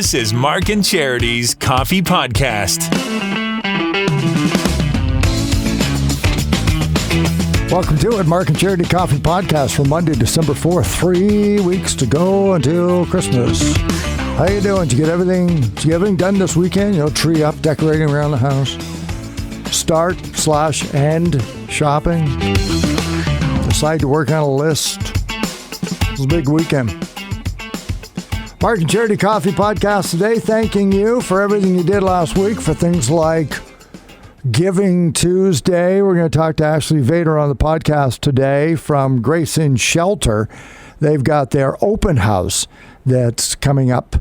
This is Mark and Charity's Coffee Podcast. Welcome to it, Mark and Charity Coffee Podcast for Monday, December 4th. 3 weeks to go until Christmas. How you doing? Did you get everything done this weekend? You know, tree up, decorating around the house. Start/end shopping. Decide to work on a list. It was a big weekend. Mark and Charity Coffee Podcast today, thanking you for everything you did last week for things like Giving Tuesday. We're going to talk to Ashley Vader on the podcast today from BRAZEN Shelter. They've got their open house that's coming up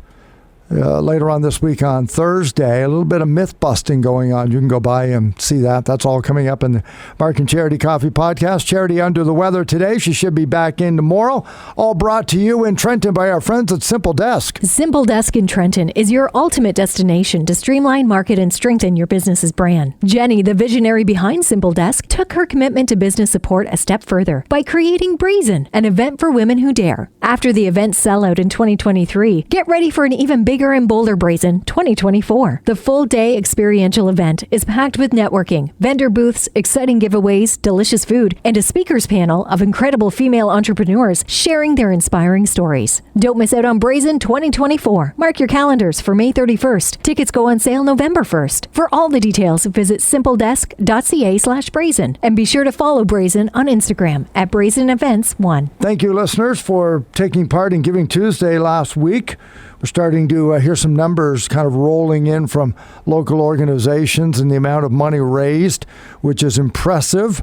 later on this week on Thursday. A little bit of myth busting going on. You can go by and see that. That's all coming up in the Mark and Charity Coffee Podcast. Charity under the weather today. She should be back in tomorrow. All brought to you in Trenton by our friends at Simple Desk. Simple Desk in Trenton is your ultimate destination to streamline, market, and strengthen your business's brand. Jenny, the visionary behind Simple Desk, took her commitment to business support a step further by creating BRAZEN, an event for women who dare. After the event sellout in 2023, get ready for an even bigger and bolder BRAZEN 2024. The full-day experiential event is packed with networking, vendor booths, exciting giveaways, delicious food, and a speakers panel of incredible female entrepreneurs sharing their inspiring stories. Don't miss out on BRAZEN 2024. Mark your calendars for May 31st. Tickets go on sale November 1st. For all the details, visit simpledesk.ca/BRAZEN and be sure to follow BRAZEN on Instagram at BRAZEN Events 1. Thank you, listeners, for taking part in Giving Tuesday last week. We're starting to hear some numbers kind of rolling in from local organizations and the amount of money raised, which is impressive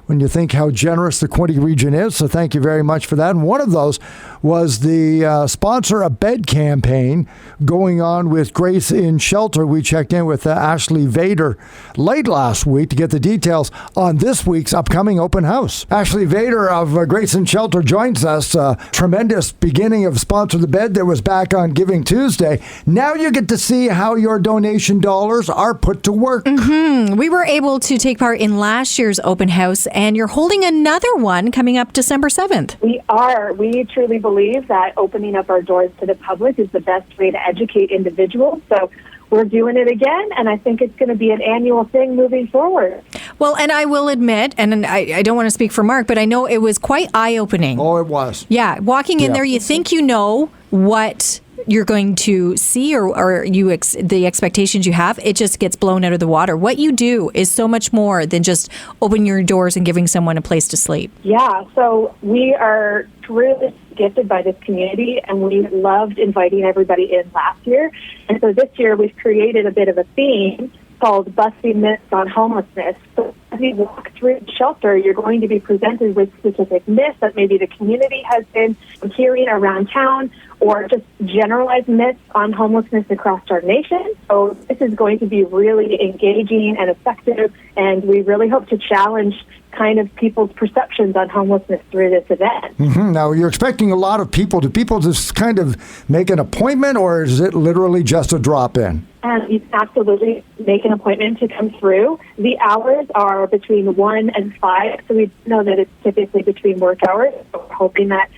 when you think how generous the Quinte region is. So thank you very much for that. And one of those was the Sponsor a Bed campaign going on with BRAZEN Shelter. We checked in with Ashley Vader late last week to get the details on this week's upcoming open house. Ashley Vader of BRAZEN Shelter joins us. Tremendous beginning of Sponsor the Bed that was back on Giving Tuesday. Now you get to see how your donation dollars are put to work. We were able to take part in last year's open house, and you're holding another one coming up December 7th. We are. We truly believe that opening up our doors to the public is the best way to educate individuals. So we're doing it again, and I think it's going to be an annual thing moving forward. Well, and I will admit, and I don't want to speak for Mark, but I know it was quite eye-opening. Oh, it was. Yeah, walking in there, you think you know what you're going to see or the expectations you have, it just gets blown out of the water. What you do is so much more than just opening your doors and giving someone a place to sleep. Yeah, so we are really gifted by this community, and we loved inviting everybody in last year. And so this year we've created a bit of a theme called Busting Myths on Homelessness. So as you walk through the shelter, you're going to be presented with specific myths that maybe the community has been hearing around town, or just generalized myths on homelessness across our nation. So this is going to be really engaging and effective, and we really hope to challenge kind of people's perceptions on homelessness through this event. Now, you're expecting a lot of people. Do people just kind of make an appointment, or is it literally just a drop-in? You can absolutely make an appointment to come through. The hours are between 1 and 5, so we know that it's typically between work hours. So we're hoping that,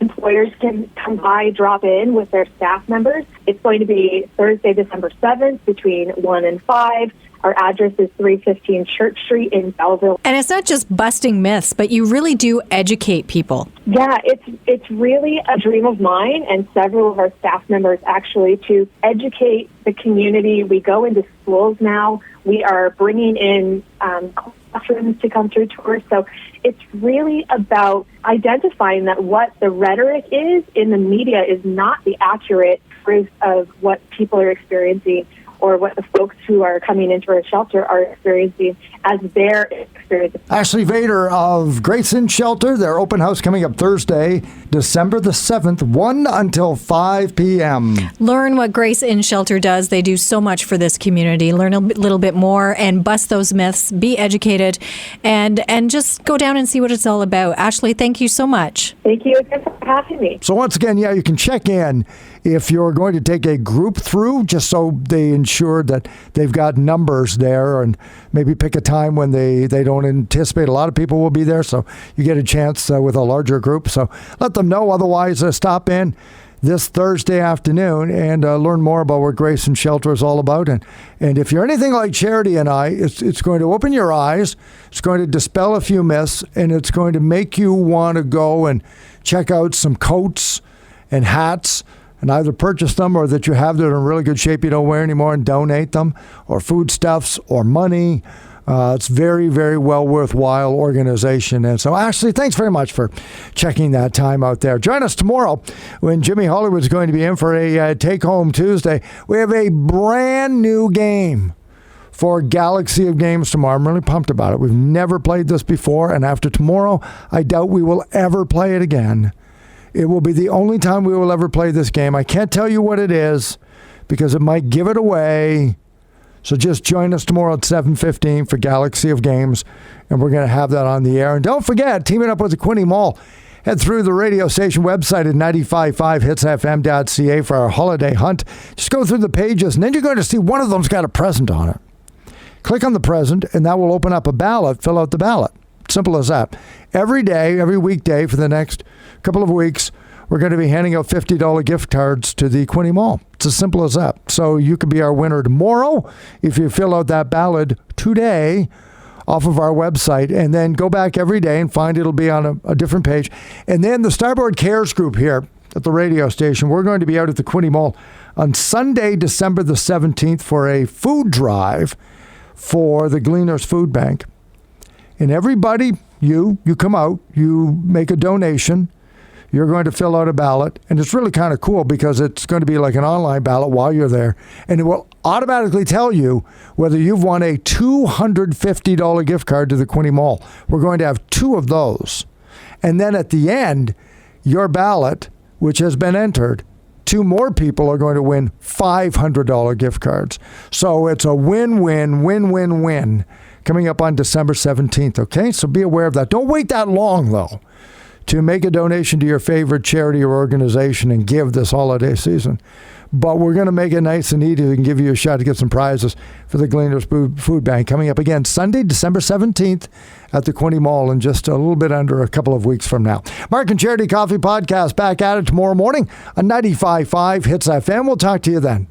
employers can come by, drop in with their staff members. It's going to be Thursday, December 7th between 1 and 5. Our address is 315 Church Street in Belleville. And it's not just busting myths, but you really do educate people. Yeah, it's really a dream of mine and several of our staff members actually to educate the community. We go into schools now. We are bringing in classrooms to come through tours. So it's really about identifying that what the rhetoric is in the media is not the accurate truth of what people are experiencing, or what the folks who are coming into our shelter are experiencing as their experience. Ashley Vader of BRAZEN Shelter, their open house coming up Thursday, December the 7th, 1 until 5 p.m. Learn what BRAZEN Shelter does. They do so much for this community. Learn a little bit more and bust those myths, be educated, and just go down and see what it's all about. Ashley, thank you so much. Thank you again for having me. So once again, you can check in if you're going to take a group through, just so they ensure that they've got numbers there, and maybe pick a time when they don't anticipate a lot of people will be there, so you get a chance with a larger group. So let them know. Otherwise, stop in, this Thursday afternoon and learn more about what Grace and Shelter is all about. And if you're anything like Charity and I, it's going to open your eyes, it's going to dispel a few myths, and it's going to make you want to go and check out some coats and hats and either purchase them or that you have that are in really good shape you don't wear anymore and donate them, or foodstuffs or money. It's very, very well worthwhile organization. And so, Ashley, thanks very much for checking that time out there. Join us tomorrow when Jimmy Hollywood's going to be in for a Take-Home Tuesday. We have a brand new game for Galaxy of Games tomorrow. I'm really pumped about it. We've never played this before, and after tomorrow, I doubt we will ever play it again. It will be the only time we will ever play this game. I can't tell you what it is because it might give it away. So just join us tomorrow at 7:15 for Galaxy of Games, and we're going to have that on the air. And don't forget, teaming up with the Quinte Mall, head through the radio station website at 955hitsfm.ca for our holiday hunt. Just go through the pages, and then you're going to see one of them's got a present on it. Click on the present, and that will open up a ballot. Fill out the ballot. Simple as that. Every day, every weekday for the next couple of weeks, we're going to be handing out $50 gift cards to the Quinte Mall. It's as simple as that. So you could be our winner tomorrow if you fill out that ballot today off of our website, and then go back every day and find it'll be on a different page. And then the Starboard Cares group here at the radio station, we're going to be out at the Quinte Mall on Sunday, December the 17th for a food drive for the Gleaners Food Bank. And everybody, you come out, you make a donation. You're going to fill out a ballot, and it's really kind of cool because it's going to be like an online ballot while you're there, and it will automatically tell you whether you've won a $250 gift card to the Quinte Mall. We're going to have 2 of those. And then at the end, your ballot, which has been entered, 2 more people are going to win $500 gift cards. So it's a win-win, win-win-win coming up on December 17th, okay? So be aware of that. Don't wait that long, though, to make a donation to your favorite charity or organization and give this holiday season. But we're going to make it nice and easy and give you a shot to get some prizes for the Gleaners Food Bank coming up again Sunday, December 17th at the Quinte Mall in just a little bit under a couple of weeks from now. Mark and Charity Coffee Podcast back at it tomorrow morning on 95.5 Hits FM. We'll talk to you then.